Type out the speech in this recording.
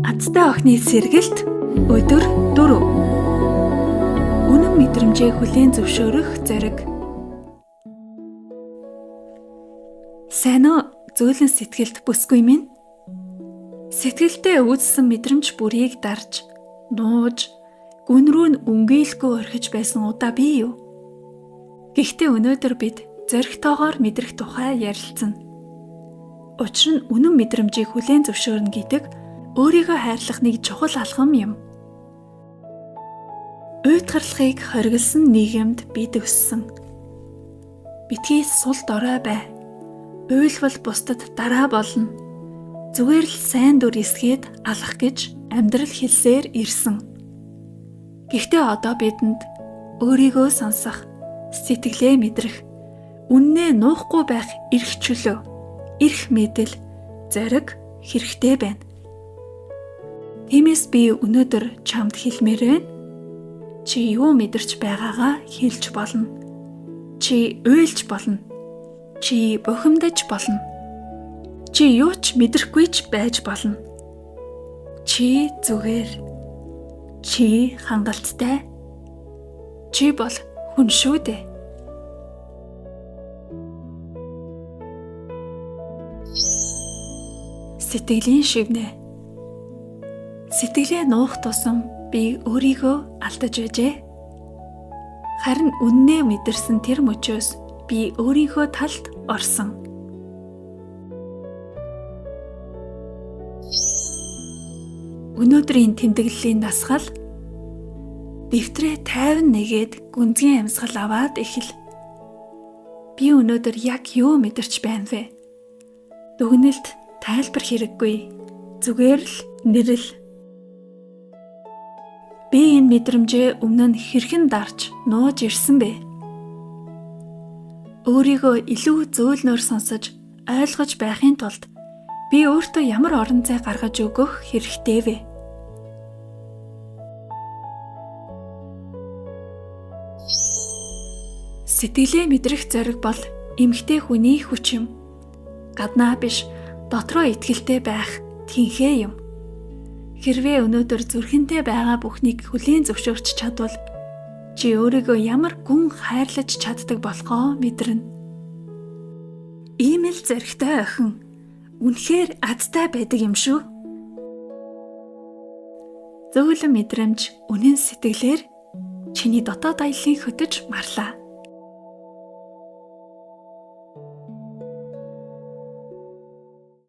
Азтай охины сэргэлт өдөр 4. Үнэн мэдрэмжээ хүлээн зөвшөөрөх зориг. Сайн уу зөөлөн сэтгэлд бүсгүй минь? Сэтгэлдээ үүссэн мэдрэмж бүрийг дарж, нууж, гүн рүү нь өнгөөлгүй орхиж байсан удаа бий юу? Гэхдээ өнөөдөр бид зоригтойгоор мэдрэх тухай ярилцсан. Учир нь үнэн мэдрэмжийг хүлээн зөвшөөрнө гэдэг өөрийгөө хайрлах нэг чухал алхам юм. Уйтгарлахыг хориглосон нийгэмд бид өссөн. Битгий сул дорой бай. Уйлвал бусдад дараа болно. Зүгээр л сайн дүр эсгээд алах гэж амьдрал хэлсээр ирсэн. Гэхдээ одоо бидэнд өөрийгөө сонсох, сэтгэлээ мэдрэх, үннээ нуухгүй байх эрх чөлөө, эрх мэдэл, зориг хэрэгтэй байна. Тиймээс би өнөөдөр чамд хэлмээр байна. Чи юу мэдэрч байгаагаа хэлж болно. Чи уйлж болно. Чи бухимдаж болно. Чи юу ч мэдрэхгүй ч байж болно. Чи зүгээр. Чи хангалттай. Чи бол хүн шүү дээ. Сэтгэлийн шивнэ. Сэтгэлээ нуух тусам би өөрийгөө алдаж байжээ. Харин үннээ мэдэрсэн тэр мөчөөс би өөрийнхөө талд орсон. Өнөөдрийн тэмдэглэлийн дасгал дэвтрээ 51- гээд гүнзгий амьсгал аваад эхэл. Би өнөөдөр яг юу мэдэрч байна вэ? Дүгнэлт тайлбар хэрэггүй. Зүгээр л нэрэл. Би энэ мэдрэмжээ өмнө нь хэрхэн дарж нууж ирсэн бэ? Өөрийгөө илүү зөөлнөөр сонсож, ойлгож байхын тулд би өөртөө ямар орон зай гаргаж өгөх хэрэгтэй вэ? Сэтгэлээ мэдрэх зориг бол эмгтэй хүний хүч юм. Гаднаа биш, дотроо итгэлтэй байх тэнхээ юм. Хэрвээ өнөөдөр зүрхэнтэй байгаа бүхнийг хүлээн зөвшөөрч чадвал чи өөрийгөө ямар гүн хайрлаж чаддаг болохоо мэдэрнэ. Ийм л зоригтой охин үнэхээр азтай байдаг юм шүү. Зөөлөн мэдрэмж үнэн сэтгэлээр чиний дотоод аяллыг хөтөж марлаа.